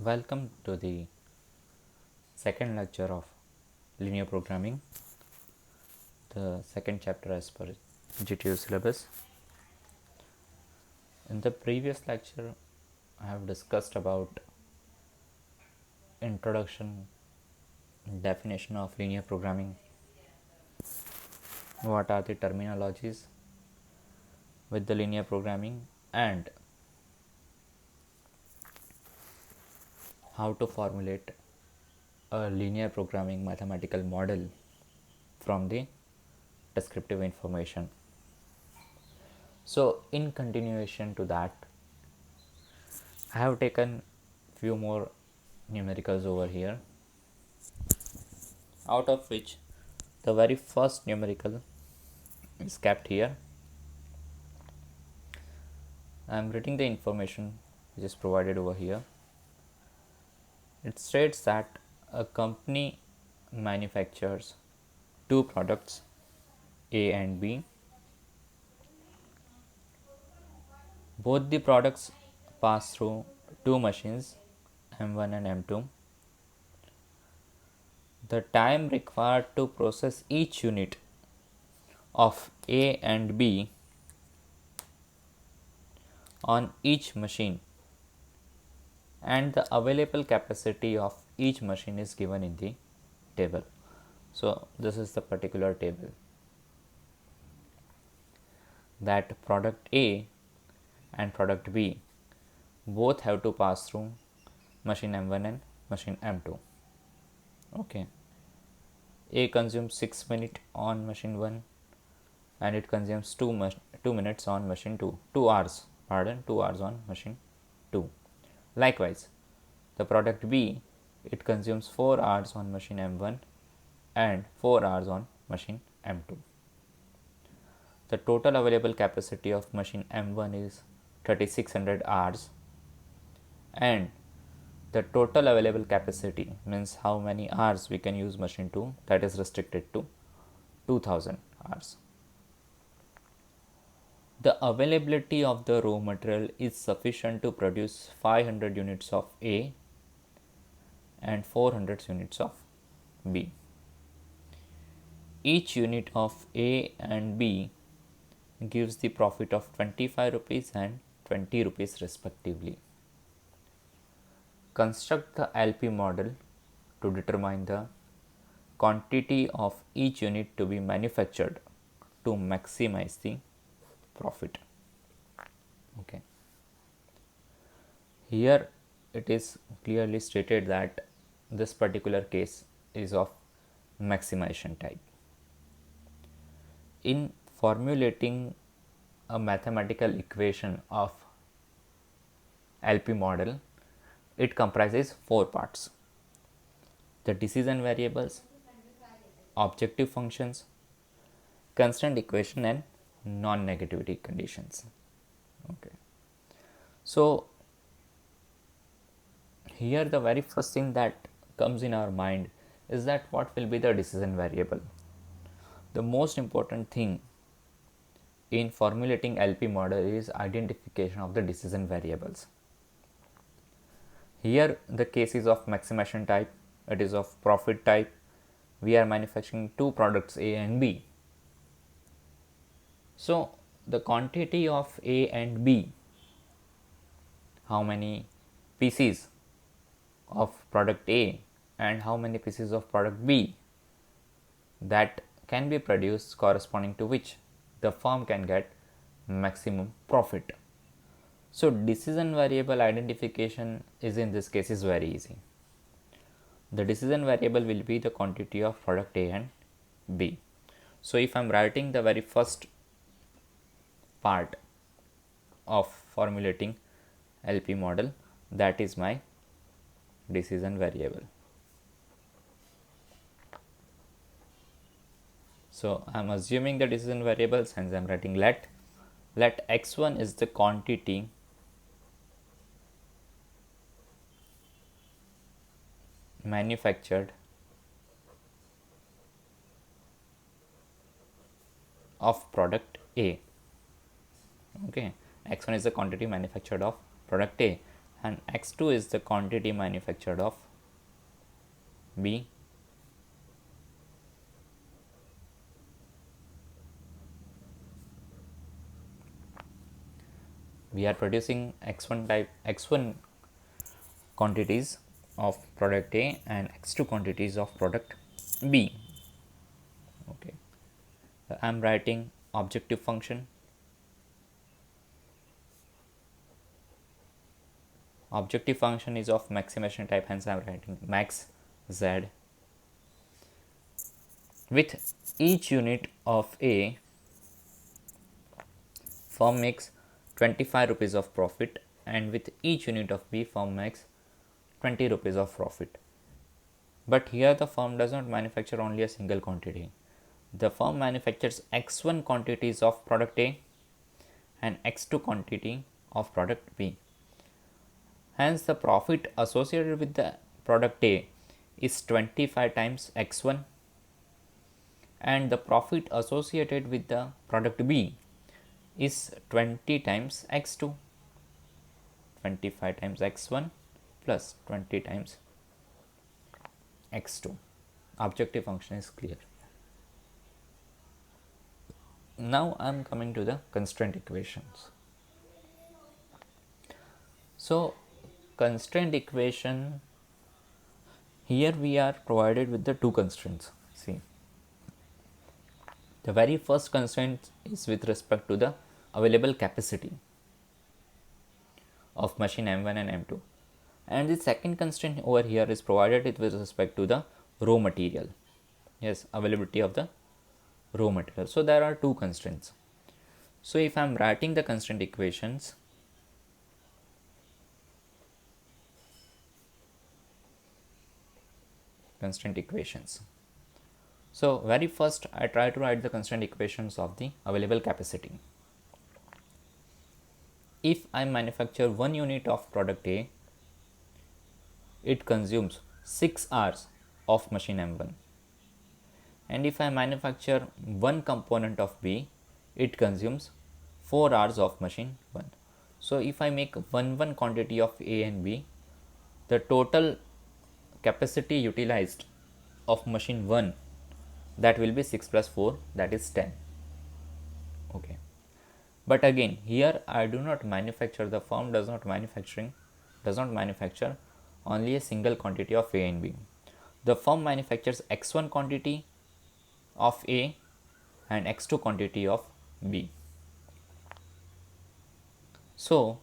Welcome to the second lecture of linear programming, the second chapter as per GTU syllabus. In the previous lecture, I have discussed about introduction, definition of linear programming, what are the terminologies with the linear programming, and how to formulate a linear programming mathematical model from the descriptive information. So, in continuation to that, I have taken few more numericals over here, out of which the very first numerical is kept here. I am reading the information which is provided over here. It states that a company manufactures two products A and B. Both the products pass through two machines M1 and M2. The time required to process each unit of A and B on each machine and the available capacity of each machine is given in the table. So, this is the particular table that product A and product B both have to pass through machine M1 and machine M2. Okay. A consumes 6 minutes on machine 1 and it consumes 2 minutes on machine 2. 2 hours, 2 hours on machine 2. Likewise, the product B, it consumes 4 hours on machine M1 and 4 hours on machine M2. The total available capacity of machine M1 is 3600 hours and the total available capacity means how many hours we can use machine 2, that is restricted to 2000 hours. The availability of the raw material is sufficient to produce 500 units of A and 400 units of B. Each unit of A and B gives the profit of 25 rupees and 20 rupees respectively. Construct the LP model to determine the quantity of each unit to be manufactured to maximize the profit. Okay. Here it is clearly stated that this particular case is of maximization type. In formulating a mathematical equation of LP model, it comprises 4 parts: the decision variables, objective functions, constraint equation, and non-negativity conditions. Okay. So, here the very first thing that comes in our mind is that what will be the decision variable. The most important thing in formulating LP model is identification of the decision variables. Here the case is of maximization type, it is of profit type. We are manufacturing two products A and B. So, the quantity of A and B, how many pieces of product A and how many pieces of product B that can be produced, corresponding to which the firm can get maximum profit. So, decision variable identification is in this case is very easy. The decision variable will be the quantity of product A and B. So, if I am writing the very first part of formulating LP model, that is my decision variable. So, I am assuming the decision variables, hence I am writing let x1 is the quantity manufactured of product A. Okay, x1 is the quantity manufactured of product A, and x2 is the quantity manufactured of B. We are producing x1 quantities of product A and x2 quantities of product B. Okay, I am writing objective function. Objective function is of maximization type, hence I am writing max z. With each unit of A, firm makes 25 rupees of profit, and with each unit of B, firm makes 20 rupees of profit. But here the firm does not manufacture only a single quantity. The firm manufactures x1 quantities of product A and x2 quantity of product B. Hence, the profit associated with the product A is 25 times x1, and the profit associated with the product B is 20 times x2. 25 times x1 plus 20 times x2. Objective function is clear. Now I am coming to the constraint equations. So, constraint equation, here we are provided with the two constraints. See, the very first constraint is with respect to the available capacity of machine M1 and M2, and the second constraint over here is provided with respect to the raw material. Yes, availability of the raw material. So there are two constraints. So if I am writing the constraint equations, so very first I try to write the constraint equations of the available capacity. If I manufacture 1 unit of product A, it consumes 6 hours of machine M1, and if I manufacture 1 component of B, it consumes 4 hours of machine 1. So if I make 1 quantity of A and B, the total capacity utilized of machine 1, that will be 6 plus 4, that is 10. Okay, but again here I do not manufacture, the firm does not manufacture only a single quantity of A and B. The firm manufactures x1 quantity of A and x2 quantity of B. So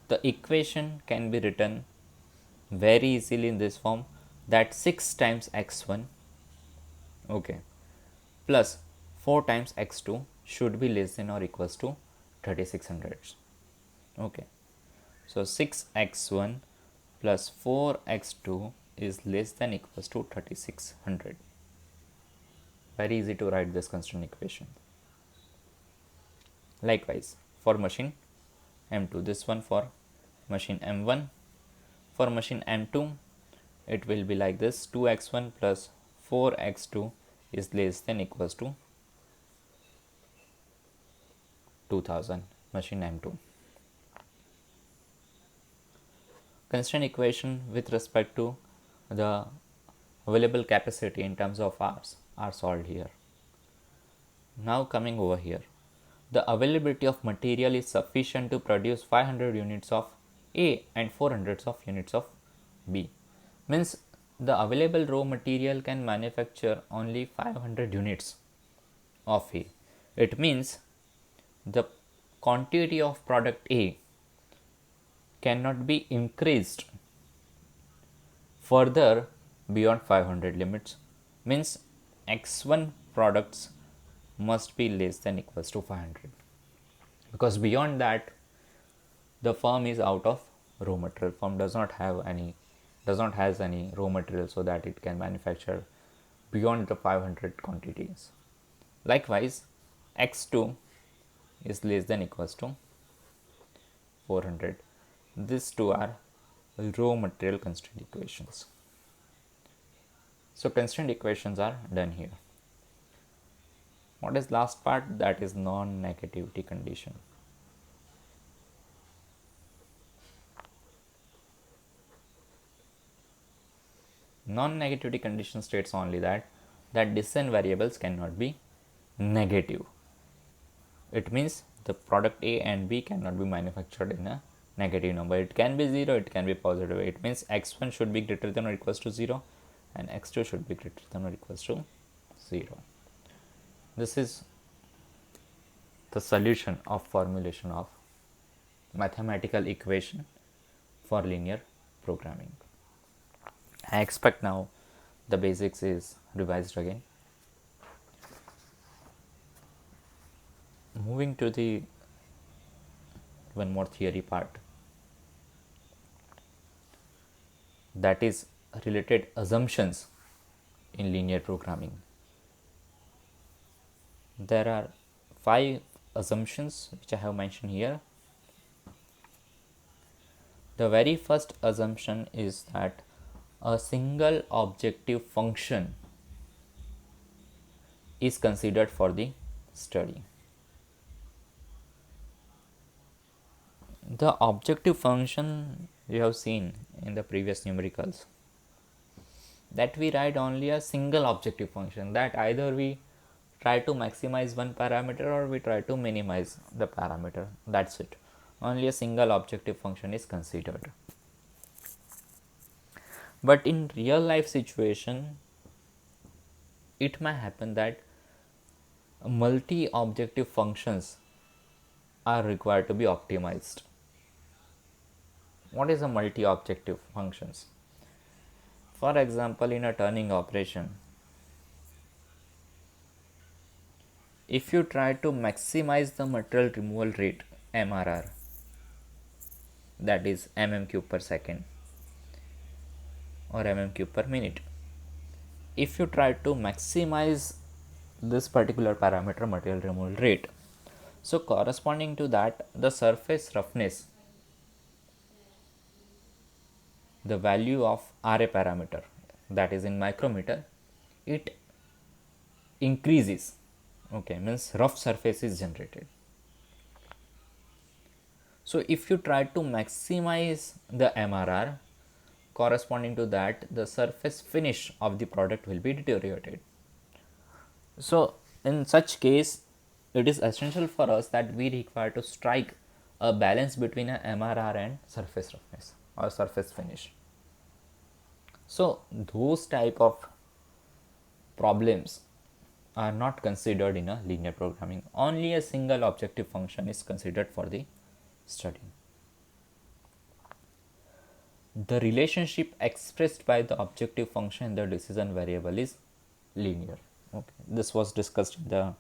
the equation can be written very easily in this form, that 6 times x1, okay, plus 4 times x2 should be less than or equals to 3600. Okay, so 6x1 plus 4x2 is less than equals to 3600. Very easy to write this constraint equation. Likewise for machine M2, this one for machine M1. For machine M2, it will be like this: 2x1 plus 4x2 is less than equals to 2000, machine M2. Constraint equation with respect to the available capacity in terms of hours are solved here. Now coming over here, the availability of material is sufficient to produce 500 units of A and 400 units of B. Means the available raw material can manufacture only 500 units of A. It means the quantity of product A cannot be increased further beyond 500 limits. Means x1 products must be less than equals to 500, because beyond that the firm is out of raw material. Firm does not have any raw material so that it can manufacture beyond the 500 quantities. Likewise x2 is less than equals to 400. These two are raw material constraint equations. So constraint equations are done here. What is last part? That is non-negativity condition. Non-negativity condition states only that decision variables cannot be negative. It means the product A and B cannot be manufactured in a negative number. It can be 0, it can be positive. It means x1 should be greater than or equals to 0 and x2 should be greater than or equals to 0. This is the solution of formulation of mathematical equation for linear programming. I expect now the basics is revised again. Moving to the one more theory part, that is related assumptions in linear programming. There are 5 assumptions which I have mentioned here. The very first assumption is that a single objective function is considered for the study. The objective function we have seen in the previous numericals, that we write only a single objective function, that either we try to maximize one parameter or we try to minimize the parameter, that's it. Only a single objective function is considered. But in real life situation, it may happen that multi-objective functions are required to be optimized. What is a multi-objective functions? For example, in a turning operation, if you try to maximize the material removal rate MRR, that is mm cube per second or mm cube per minute, if you try to maximize this particular parameter, material removal rate, so corresponding to that, the surface roughness, the value of RA parameter, that is in micrometer, it increases. Okay, means rough surface is generated. So if you try to maximize the MRR, corresponding to that, the surface finish of the product will be deteriorated. So in such case, it is essential for us that we require to strike a balance between a MRR and surface roughness or surface finish. So those type of problems are not considered in a linear programming. Only a single objective function is considered for the study. The relationship expressed by the objective function in the decision variable is linear. Okay. This was discussed in the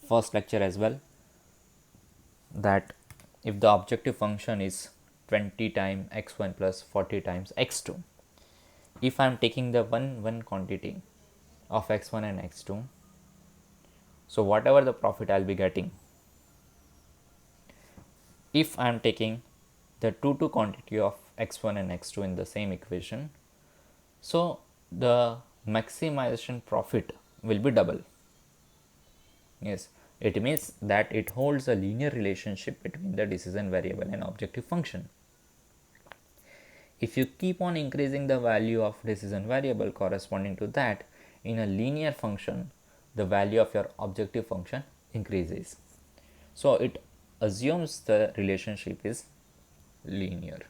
first lecture as well, that if the objective function is 20 times x1 plus 40 times x2, if I am taking the one quantity of x1 and x2, so whatever the profit I will be getting, if I am taking the two quantity of x1 and x2 in the same equation, so the maximization profit will be double. Yes, it means that it holds a linear relationship between the decision variable and objective function. If you keep on increasing the value of decision variable corresponding to that in a linear function, the value of your objective function increases. So it assumes the relationship is linear.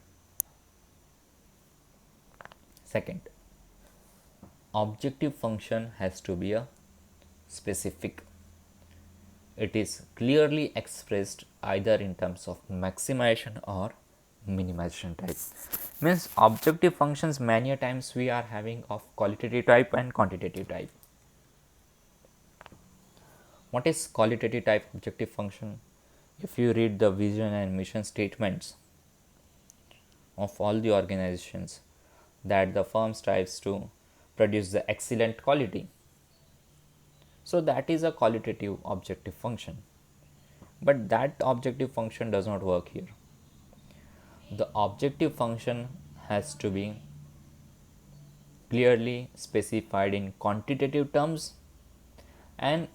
Second, objective function has to be a specific. It is clearly expressed either in terms of maximization or minimization type. Means objective functions many a times we are having of qualitative type and quantitative type. What is qualitative type objective function? If you read the vision and mission statements of all the organizations, that the firm strives to produce the excellent quality. So that is a qualitative objective function. But that objective function does not work here. The objective function has to be clearly specified in quantitative terms, and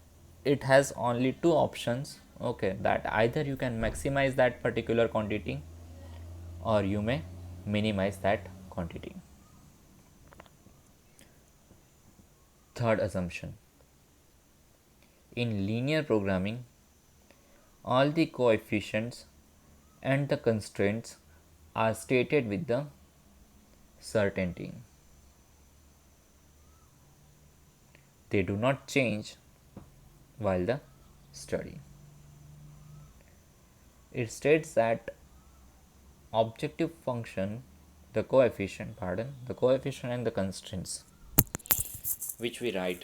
it has only two options. Okay, that either you can maximize that particular quantity or you may minimize that quantity. Third assumption. In linear programming, all the coefficients and the constraints are stated with the certainty. They do not change while the study. It states that objective function, the coefficient and the constraints which we write,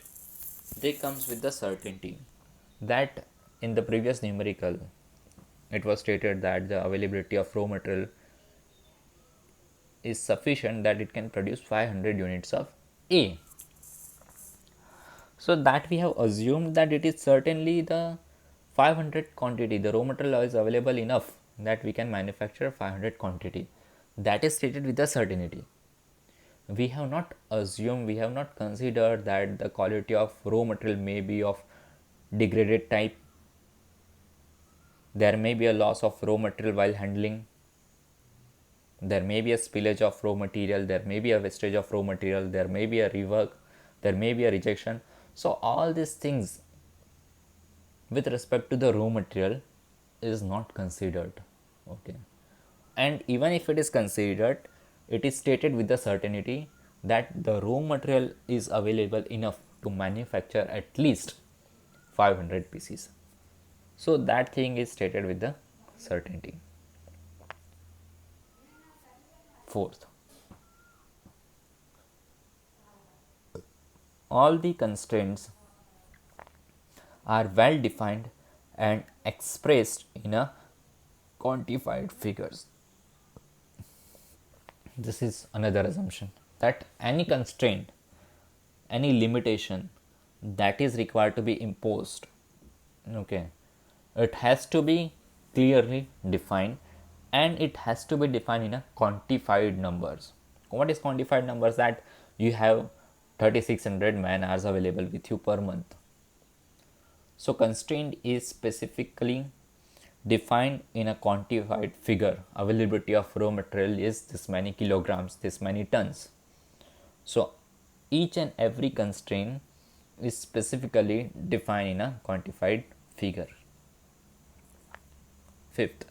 they comes with the certainty that in the previous numerical it was stated that the availability of raw material is sufficient that it can produce 500 units of A. So that we have assumed that it is certainly the 500 quantity, the raw material is available enough that we can manufacture 500 quantity. That is stated with the certainty. We have not assumed, we have not considered that the quality of raw material may be of degraded type. There may be a loss of raw material while handling. There may be a spillage of raw material, there may be a wastage of raw material, there may be a rework, there may be a rejection. So all these things with respect to the raw material is not considered. Okay. And even if it is considered, it is stated with the certainty that the raw material is available enough to manufacture at least 500 pieces. So that thing is stated with the certainty. Fourth, all the constraints are well defined and expressed in a quantified figures. This is another assumption that any constraint, any limitation that is required to be imposed, okay, it has to be clearly defined and it has to be defined in a quantified numbers. What is quantified numbers? That you have 3600 man hours available with you per month. So constraint is specifically defined in a quantified figure. Availability of raw material is this many kilograms, this many tons. So each and every constraint is specifically defined in a quantified figure. Fifth,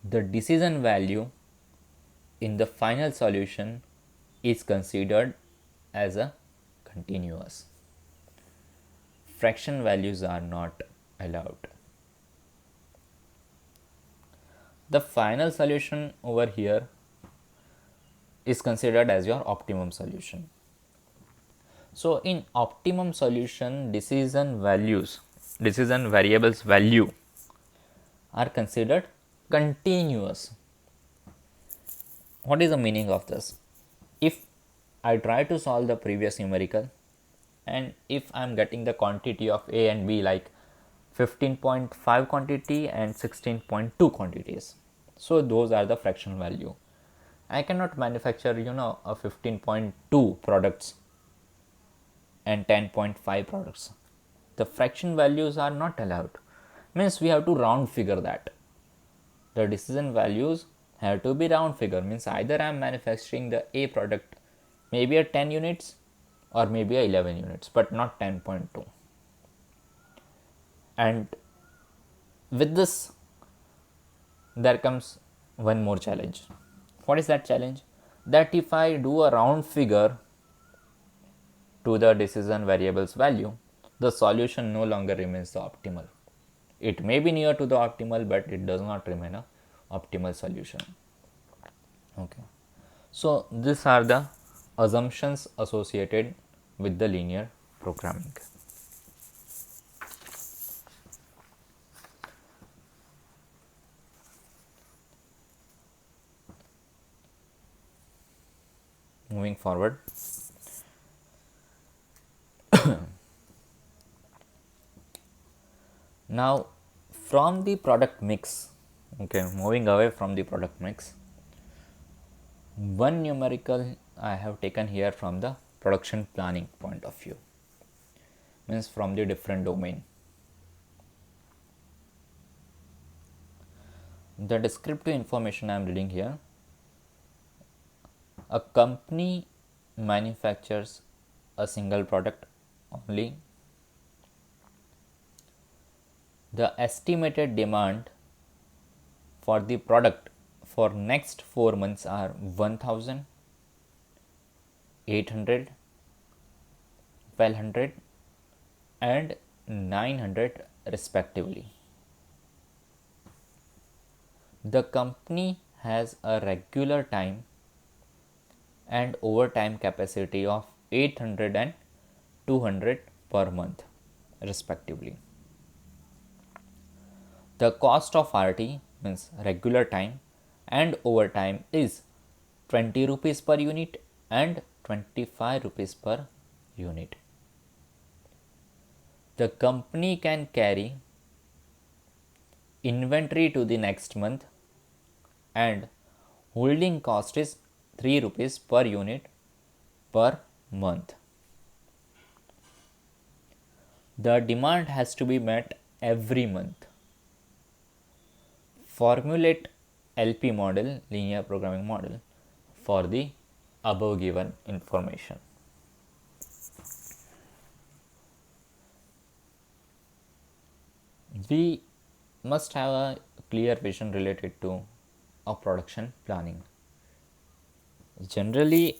the decision value in the final solution is considered as a continuous. Fraction values are not allowed. The final solution over here is considered as your optimum solution. So in optimum solution, decision variables value are considered continuous. What is the meaning of this? If I try to solve the previous numerical and if I am getting the quantity of A and B like 15.5 quantity and 16.2 quantities, so those are the fraction value. I cannot manufacture a 15.2 products and 10.5 products. The fraction values are not allowed. Means we have to round figure that. The decision values have to be round figure. Means either I am manufacturing the A product maybe a 10 units or maybe a 11 units, but not 10.2. And with this there comes one more challenge. What is that challenge? That if I do a round figure to the decision variables value, the solution no longer remains the optimal. It may be near to the optimal, but it does not remain a optimal solution. Okay. So these are the assumptions associated with the linear programming. Moving forward, now from the product mix, okay, moving away from the product mix, one numerical I have taken here from the production planning point of view, means from the different domain. The descriptive information I am reading here: a company manufactures a single product only. The estimated demand for the product for next 4 months are 1000, 800, 1200 and 900 respectively. The company has a regular time and overtime capacity of 800 and 200 per month respectively. The cost of RT means regular time and overtime is 20 rupees per unit and 25 rupees per unit. The company can carry inventory to the next month and holding cost is 3 rupees per unit per month. The demand has to be met every month. Formulate LP model, linear programming model, for the above given information. We must have a clear vision related to our production planning. Generally,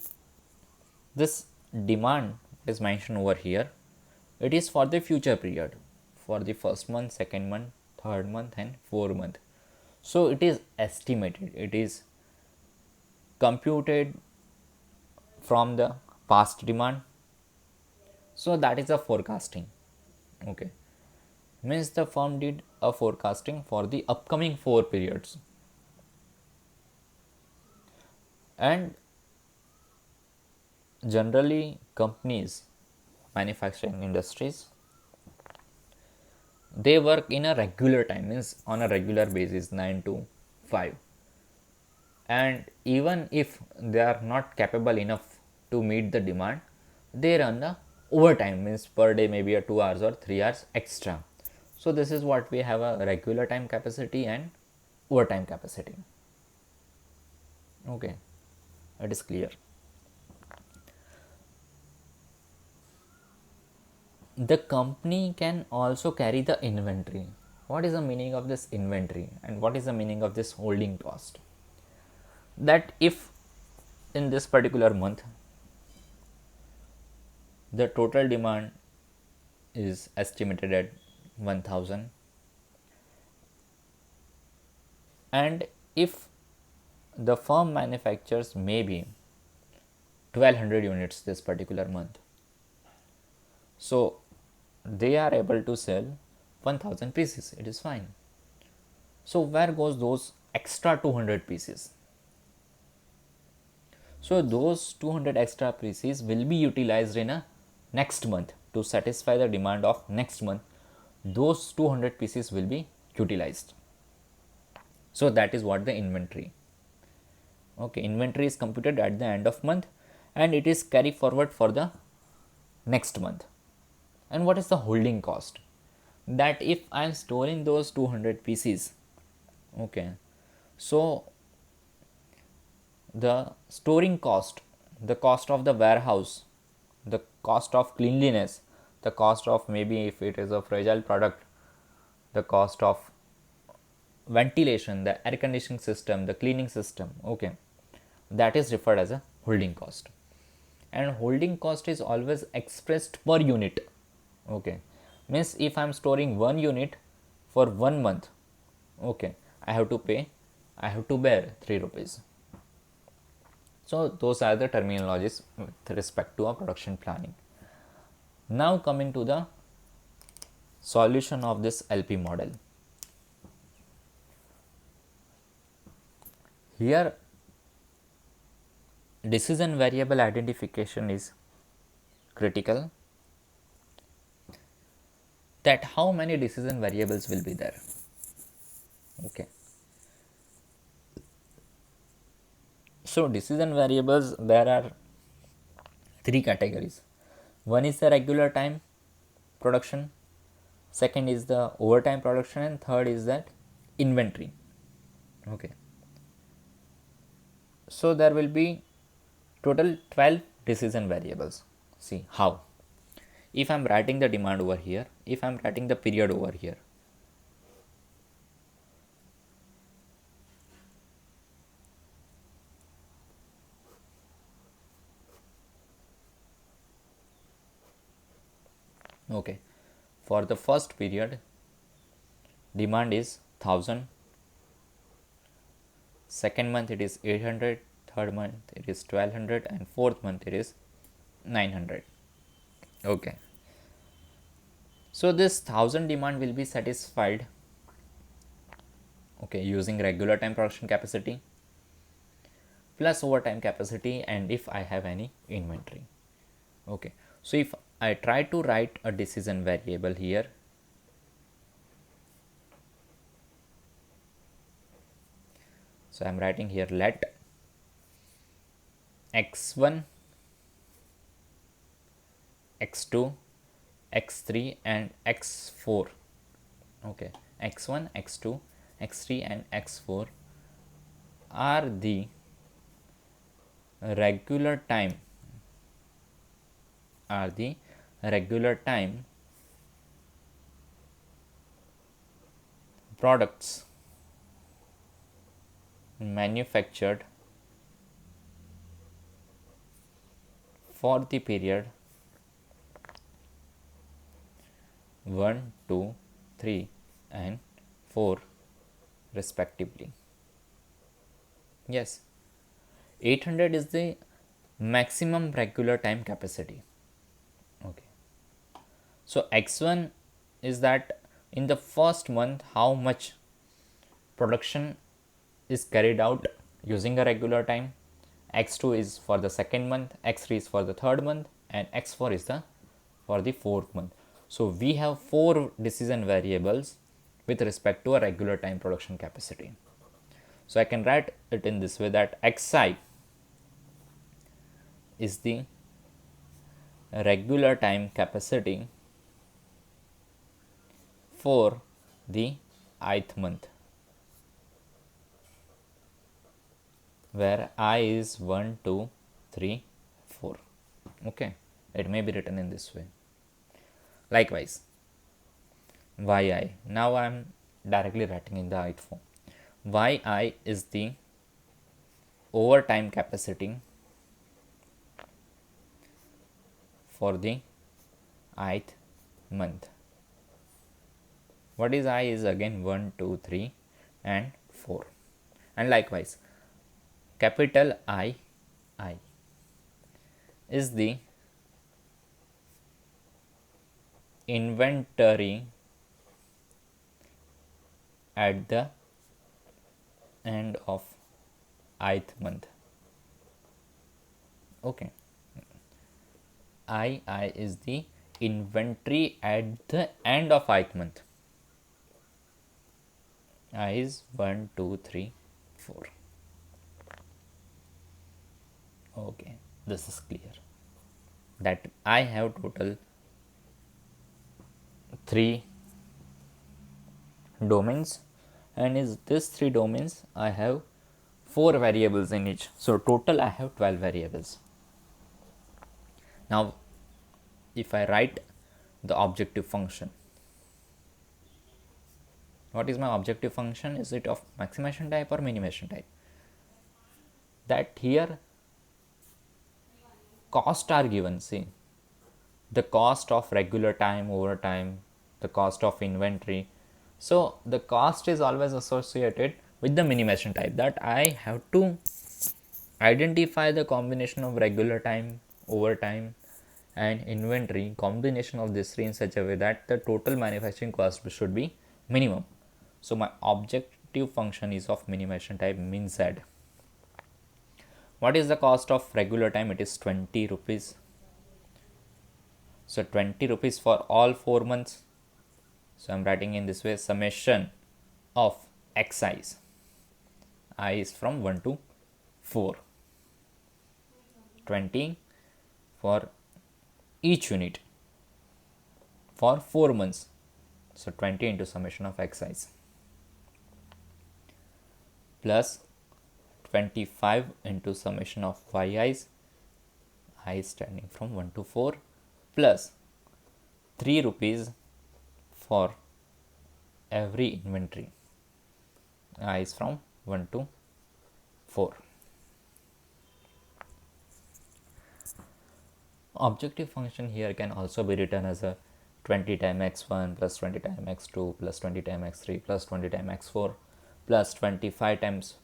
this demand is mentioned over here. It is for the future period, for the first month, second month, third month and fourth month. So it is estimated, it is computed from the past demand. So that is a forecasting. Okay, means the firm did a forecasting for the upcoming 4 periods. And generally companies, manufacturing industries, they work in a regular time, means on a regular basis, 9 to 5. And even if they are not capable enough to meet the demand, they run the overtime, means per day maybe a 2 hours or 3 hours extra. So this is what we have: a regular time capacity and overtime capacity. Okay, it is clear. The company can also carry the inventory. What is the meaning of this inventory and what is the meaning of this holding cost? That if in this particular month the total demand is estimated at 1000, and if the firm manufactures maybe 1200 units this particular month, so they are able to sell 1000 pieces, it is fine. So where goes those extra 200 pieces? So those 200 extra pieces will be utilized in a next month to satisfy the demand of next month. Those 200 pieces will be utilized. So that is what the inventory. Okay, inventory is computed at the end of month and it is carried forward for the next month. And what is the holding cost? That if I am storing those 200 pieces, okay, so the storing cost, the cost of the warehouse, the cost of cleanliness, the cost of maybe if it is a fragile product, the cost of ventilation, the air conditioning system, the cleaning system, okay, that is referred as a holding cost. And holding cost is always expressed per unit. Okay, means if I am storing 1 unit for 1 month, okay, I have to bear 3 rupees. So those are the terminologies with respect to our production planning. Now coming to the solution of this LP model. Here decision variable identification is critical, that how many decision variables will be there. Okay, so decision variables, there are 3 categories. One is the regular time production, second is the overtime production, and third is that inventory. Okay, so there will be total 12 decision variables. See how, if I'm writing the demand over here, if I'm writing the period over here, okay, for the first period demand is 1000, second month it is 800, third month it is 1200, and fourth month it is 900. Okay, so this 1000 demand will be satisfied, okay, using regular time production capacity plus overtime capacity, and if I have any inventory. Okay, so if I try to write a decision variable here, so I'm writing here let x1, x2, x3 and x4, okay, x1, x2, x3 and x4 are the regular time, are the regular time products manufactured for the period 1, 2, 3 and 4 respectively. Yes, 800 is the maximum regular time capacity. Okay, so x1 is that in the first month how much production is carried out using a regular time, x2 is for the second month, x3 is for the third month, and x4 is the for the fourth month. So we have 4 decision variables with respect to a regular time production capacity. So I can write it in this way that xi is the regular time capacity for the ith month, where I is 1, 2, 3, 4. Okay, it may be written in this way. Likewise, yi, now I am directly writing in the ith form. Yi is the overtime capacity for the ith month. What is I is again 1, 2, 3 and 4. And likewise, capital I is the inventory at the end of ith month. Okay, I is the inventory at the end of ith month. I is 1, 2, 3, 4. Okay, this is clear that I have total 3 domains, and is this 3 domains I have 4 variables in each. So total I have 12 variables. Now if I write the objective function, what is my objective function? Is it of maximization type or minimization type? That here cost are given. See, the cost of regular time, overtime, the cost of inventory. So the cost is always associated with the minimization type, that I have to identify the combination of regular time, overtime and inventory, combination of these 3 in such a way that the total manufacturing cost should be minimum. So my objective function is of minimization type, min z. What is the cost of regular time? It is 20 rupees. So 20 rupees for all 4 months. So I am writing in this way, summation of xi's. I is from 1 to 4. 20 for each unit for 4 months. So 20 into summation of xi's plus 25 into summation of yi's. I is standing from 1 to 4 plus 3 rupees for every inventory. I is from 1 to 4. Objective function here can also be written as a 20 times x1 plus 20 times x2 plus 20 times x3 plus 20 times x4 plus 25 times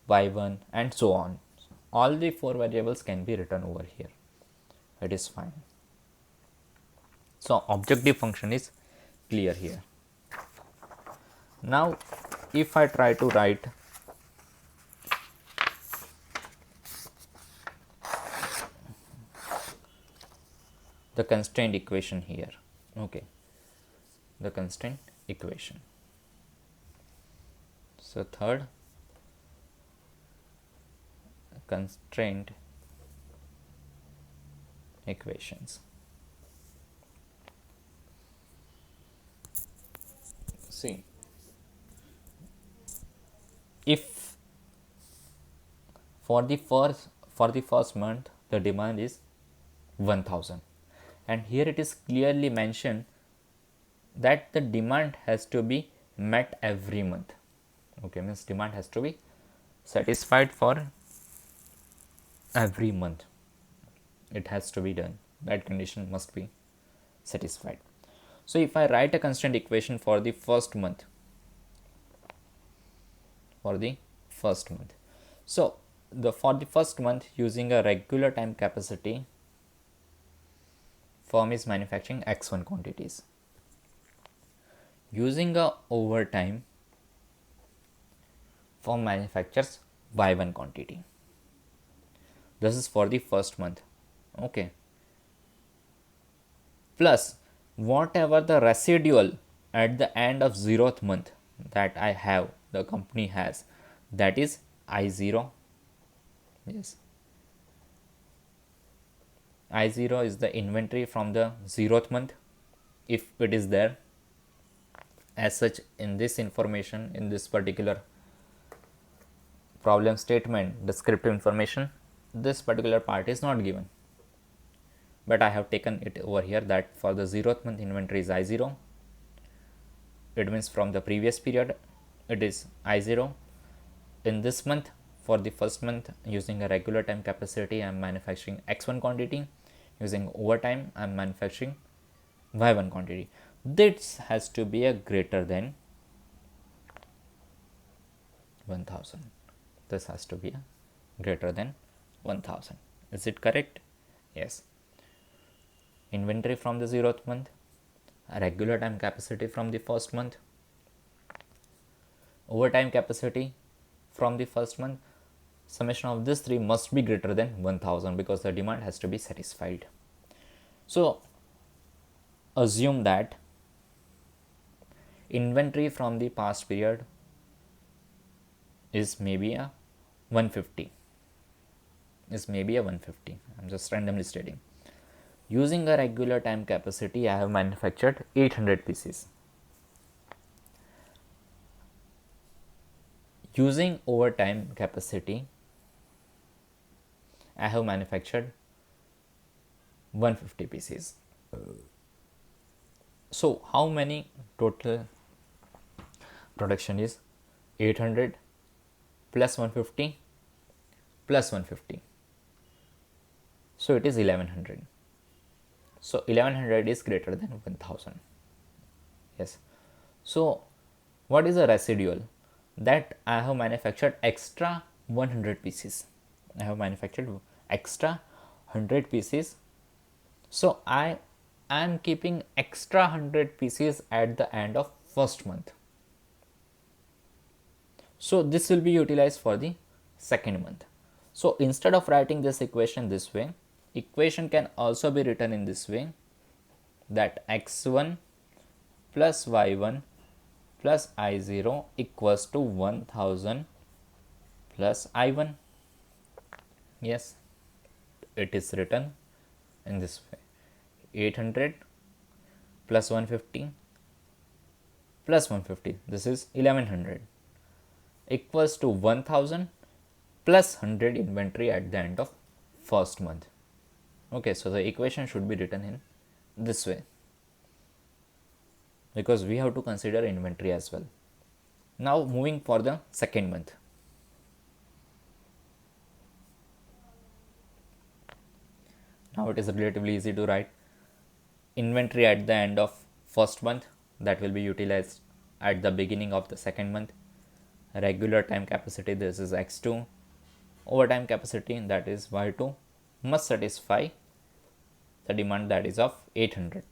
y1 and so on. All the 4 variables can be written over here. It is fine. So objective function is clear here. Now if I try to write the constraint equation here, okay, the constraint equation. So third constraint equations. See, if for the first month the demand is 1000, and here it is clearly mentioned that the demand has to be met every month. Okay, means demand has to be satisfied for every month. It has to be done. That condition must be satisfied. So if I write a constraint equation for the first month, so for the first month, using a regular time capacity, firm is manufacturing x1 quantities. Using a overtime, firm manufactures y1 quantity. This is for the first month. Okay. Plus whatever the residual at the end of 0th month that I have, the company has, that is I0. Yes, I0 is the inventory from the 0th month, if it is there. As such, in this information, in this particular problem statement, descriptive information, this particular part is not given, but I have taken it over here that for the 0th month inventory is I0. It means from the previous period it is I0. In this month, for the first month, using a regular time capacity, I am manufacturing x1 quantity. Using overtime, I am manufacturing y1 quantity. This has to be a greater than 1000. This has to be a greater than 1000. Is it correct? Yes. Inventory from the 0th month, a regular time capacity from the first month, overtime capacity from the first month, summation of these three must be greater than 1000 because the demand has to be satisfied. So assume that inventory from the past period is maybe a 150. I'm just randomly stating. Using a regular time capacity, I have manufactured 800 pieces. Using overtime capacity, I have manufactured 150 pieces. So how many total production is 800 plus 150 plus 150? So it is 1100. So 1100 is greater than 1000. Yes. So what is the residual? That I have manufactured extra 100 pieces. I have manufactured extra 100 pieces. So I am keeping extra 100 pieces at the end of first month. So this will be utilized for the second month. So instead of writing this equation this way, equation can also be written in this way, that x1 plus y1 plus I0 equals to 1000 plus I1. Yes, it is written in this way, 800 plus 150 plus 150, this is 1100, equals to 1000 plus 100 inventory at the end of first month. Okay, so the equation should be written in this way because we have to consider inventory as well. Now moving for the second month. Now it is relatively easy to write inventory at the end of first month, that will be utilized at the beginning of the second month. Regular time capacity, this is x2. Overtime capacity, that is y2, must satisfy the demand, that is of 800.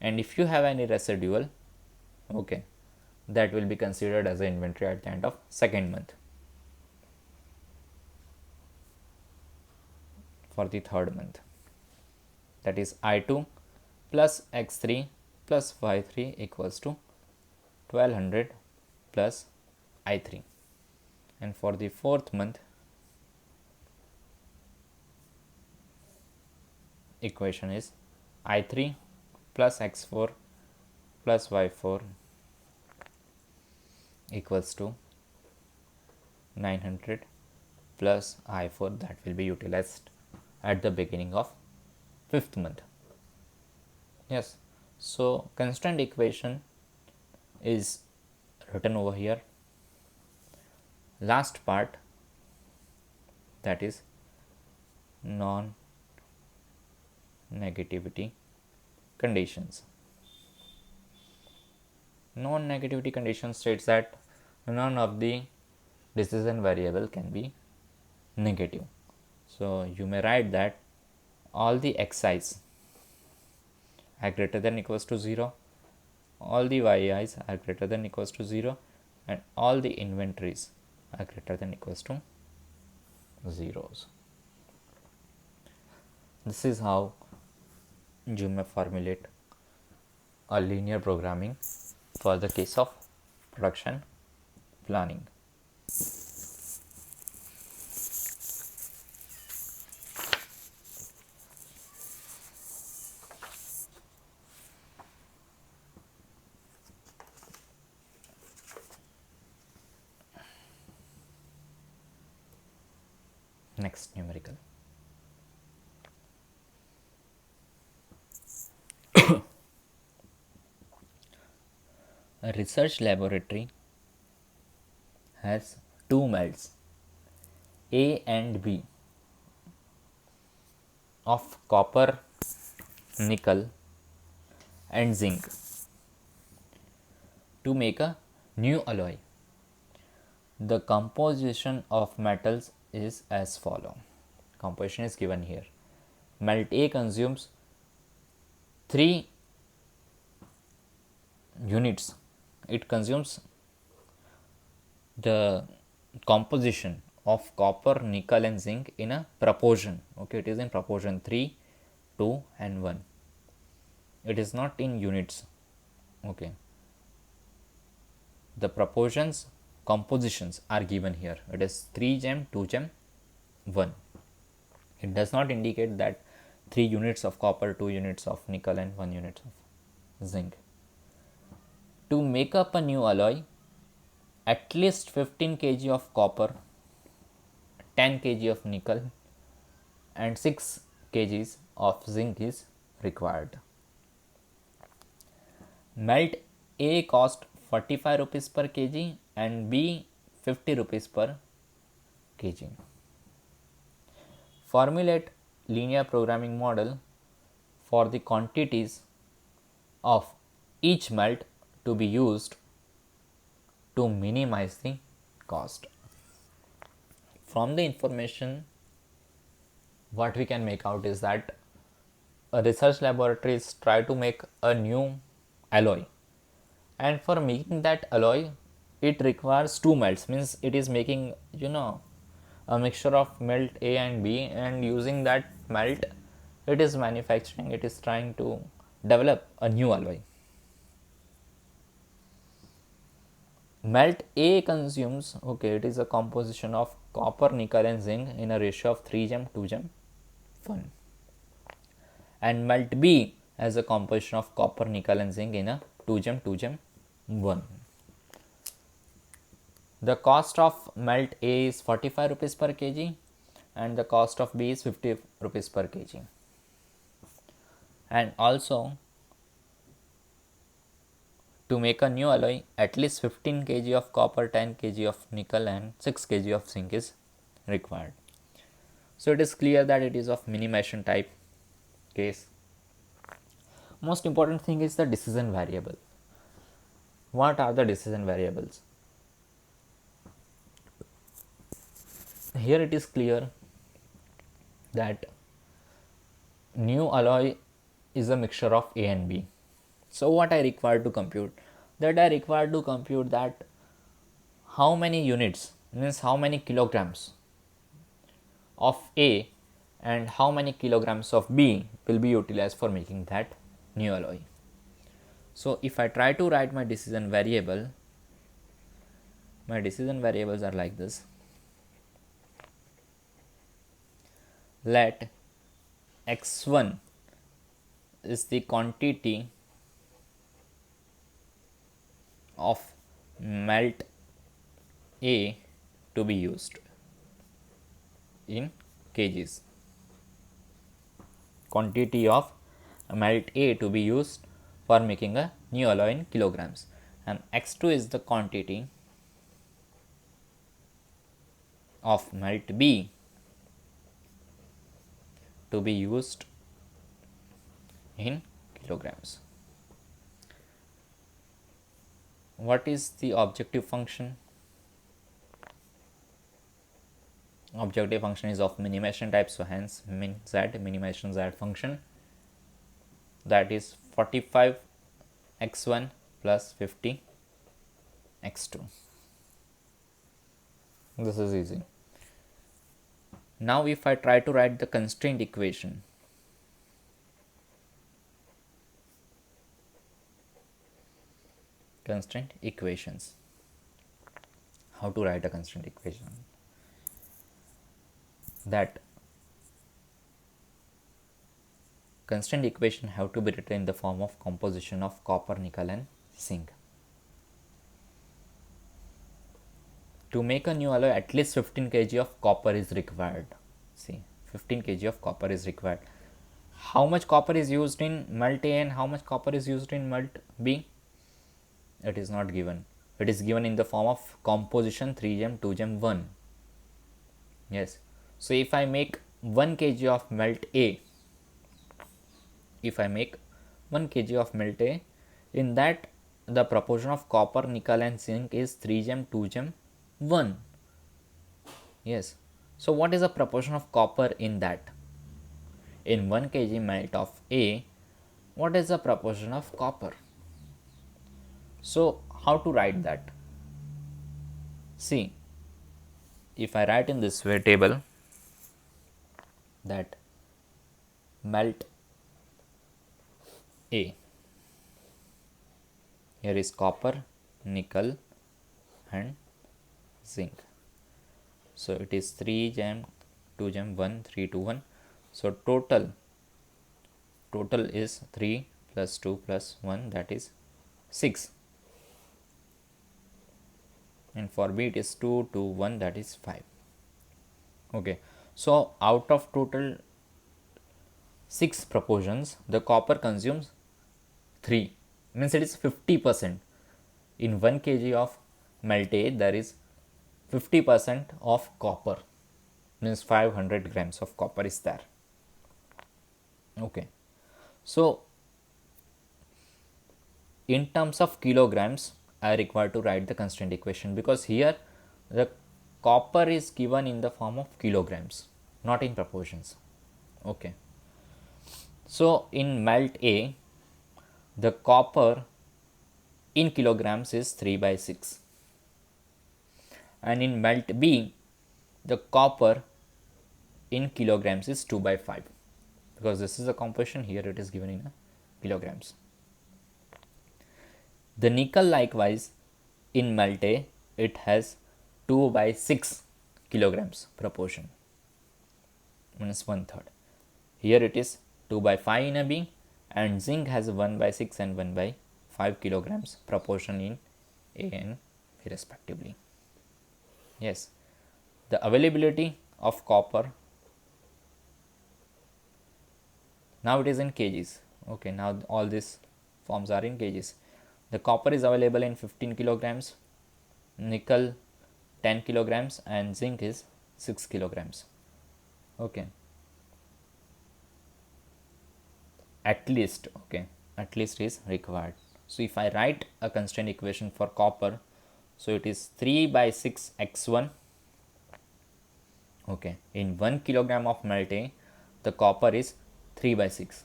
And if you have any residual, okay, that will be considered as an inventory at the end of second month. For the third month, that is I2 plus x3 plus y3 equals to 1200 plus I3. And for the fourth month, equation is I3 plus x4 plus y4 equals to 900 plus I4, that will be utilized at the beginning of fifth month. Yes, so constant equation is written over here. Last part, that is non-negativity conditions. Non-negativity condition states that none of the decision variable can be negative. So you may write that all the xi's are greater than equals to 0, all the yi's are greater than equals to 0, and all the inventories are greater than equals to zeros. This is how you may formulate a linear programming for the case of production planning. Next numerical. A research laboratory has two melts, A and B, of copper, nickel and zinc to make a new alloy. The composition of metals is as follow. Composition is given here. Melt A consumes 3 units. It consumes the composition of copper, nickel and zinc in a proportion. Okay, it is in proportion 3, 2 and 1. It is not in units. Okay, the proportions, compositions are given here. It is 3 gem, 2 gem, 1. It does not indicate that 3 units of copper, 2 units of nickel and 1 unit of zinc. To make up a new alloy, at least 15 kg of copper, 10 kg of nickel and 6 kg of zinc is required. Melt A cost 45 rupees per kg and B 50 rupees per kg. Formulate linear programming model for the quantities of each melt to be used to minimize the cost. From the information, what we can make out is that a research laboratories try to make a new alloy, and for making that alloy it requires two melts, means it is making a mixture of melt A and B, and using that melt it is manufacturing, it is trying to develop a new alloy. Melt A consumes, okay, it is a composition of copper, nickel and zinc in a ratio of 3 gem, 2 gem, 1. And melt B has a composition of copper, nickel and zinc in a 2 gem, 2 gem, 1. The cost of melt A is 45 rupees per kg and the cost of B is 50 rupees per kg. And also, to make a new alloy, at least 15 kg of copper, 10 kg of nickel and 6 kg of zinc is required. So it is clear that it is of minimation type case. Most important thing is the decision variable. What are the decision variables? Here it is clear that new alloy is a mixture of A and B. So what I require to compute? That I require to compute that how many units, means how many kilograms of A and how many kilograms of B will be utilized for making that new alloy. So if I try to write my decision variables are like this. Let x1 is the quantity of melt A to be used in kgs. Quantity of melt A to be used for making a new alloy in kilograms, and x2 is the quantity of melt B to be used in kilograms. What is the objective function? Objective function is of minimation type, so hence min z, minimation z function, that is 45 x1 plus 50 x2. This is easy. Now if I try to write the constraint equation, constraint equations, how to write a constraint equation? That constraint equation have to be written in the form of composition of copper, nickel and zinc. To make a new alloy, at least 15 kg of copper is required. See, 15 kg of copper is required. How much copper is used in melt A and how much copper is used in melt B? It is not given. It is given in the form of composition 3 gem, 2 gem, 1. Yes. So if I make 1 kg of melt A, in that the proportion of copper, nickel and zinc is 3 gem, 2 gem, 1. Yes. So what is the proportion of copper in that? In 1 kg melt of A, what is the proportion of copper? So how to write that? See, if I write in this way table, that melt A, here is copper, nickel and zinc. So it is 3 gem, 2 gem, 1, 3, 2, 1. So total is 3 plus 2 plus 1, that is 6. And for B it is 2, 2, 1, that is 5. Okay. So out of total 6 proportions, the copper consumes 3, means it is 50%. In 1 kg of melt A, there is 50% of copper, means 500 grams of copper is there. Okay. So in terms of kilograms, I require to write the constraint equation, because here the copper is given in the form of kilograms, not in proportions. Okay. So in melt A, the copper in kilograms is 3/6, and in melt B, the copper in kilograms is 2/5, because this is a composition, here it is given in kilograms. The nickel likewise in melt A, it has 2/6 kilograms proportion, means 1/3. Here it is 2/5 in a B, and zinc has 1/6 and 1/5 kilograms proportion in A and B respectively. Yes, the availability of copper, now it is in kgs. Okay, now all these forms are in kgs. The copper is available in 15 kilograms, nickel 10 kilograms, and zinc is 6 kilograms. Okay, at least, okay, at least is required. So if I write a constraint equation for copper, so it is 3 by 6 x1. Okay, in 1 kilogram of melt A, the copper is 3 by 6.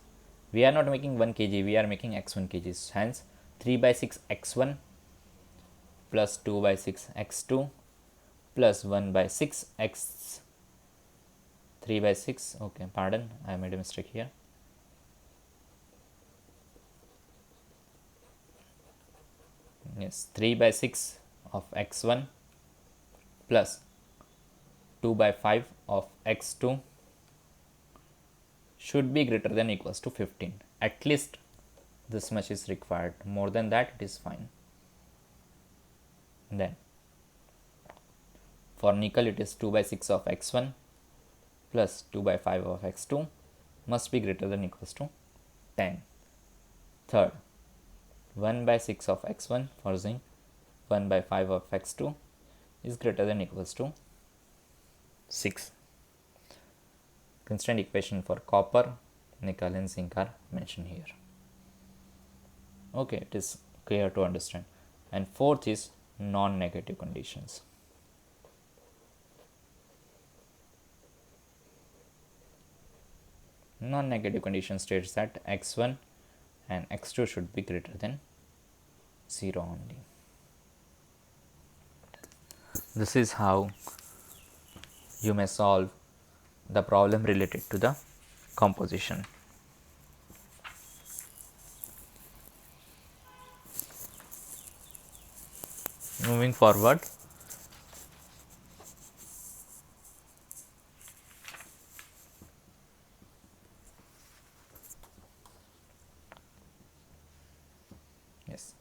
We are not making 1 kg, we are making x1 kgs. Hence 3 by 6 x1 plus 2 by 6 x2 plus 1 by 6 x 3 by 6. Okay, pardon, I made a mistake here. Yes, 3 by 6 of x1 plus 2 by 5 of x2 should be greater than equals to 15. At least this much is required. More than that, it is fine. Then for nickel, it is 2 by 6 of x1 plus 2 by 5 of x2 must be greater than equals to 10. Third, 1 by 6 of x1 for zinc, 1 by 5 of x2 is greater than equals to 6. Constraint equation for copper, nickel and zinc are mentioned here. Okay, it is clear to understand. And fourth is non-negative conditions. Non-negative condition states that x1 and x2 should be greater than 0 only. This is how you may solve the problem related to the composition. Moving forward, yes,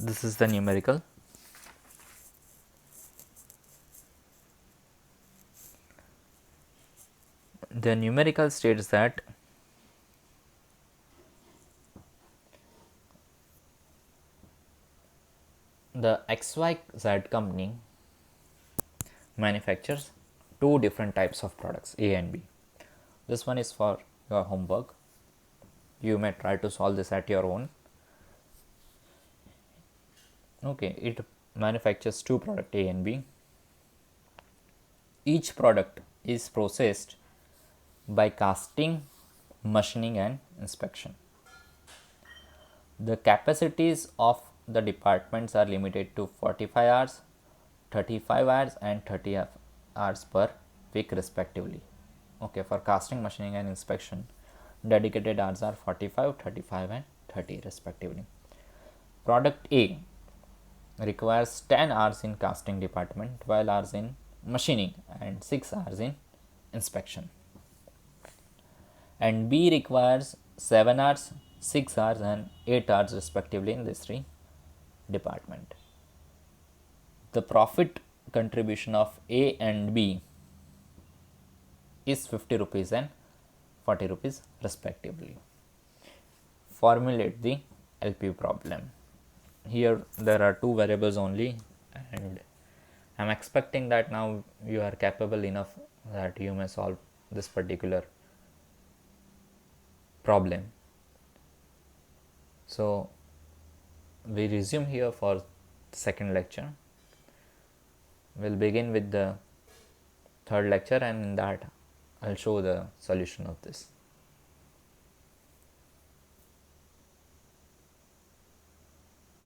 this is the numerical. The numerical states that the XYZ company manufactures two different types of products, A and B. This one is for your homework. You may try to solve this at your own. Okay, it manufactures two products, A and B. Each product is processed by casting, machining and inspection. The capacities of the departments are limited to 45 hours, 35 hours and 30 hours per week respectively. Okay, for casting, machining and inspection, dedicated hours are 45, 35 and 30 respectively. Product A requires 10 hours in casting department, 12 hours in machining and 6 hours in inspection. And B requires 7 hours, 6 hours and 8 hours respectively in these three department. The profit contribution of A and B is 50 rupees and 40 rupees respectively. Formulate the LP problem. Here there are two variables only, and I am expecting that now you are capable enough that you may solve this particular problem. So we resume here for second lecture. We'll begin with the third lecture, and in that I'll show the solution of this.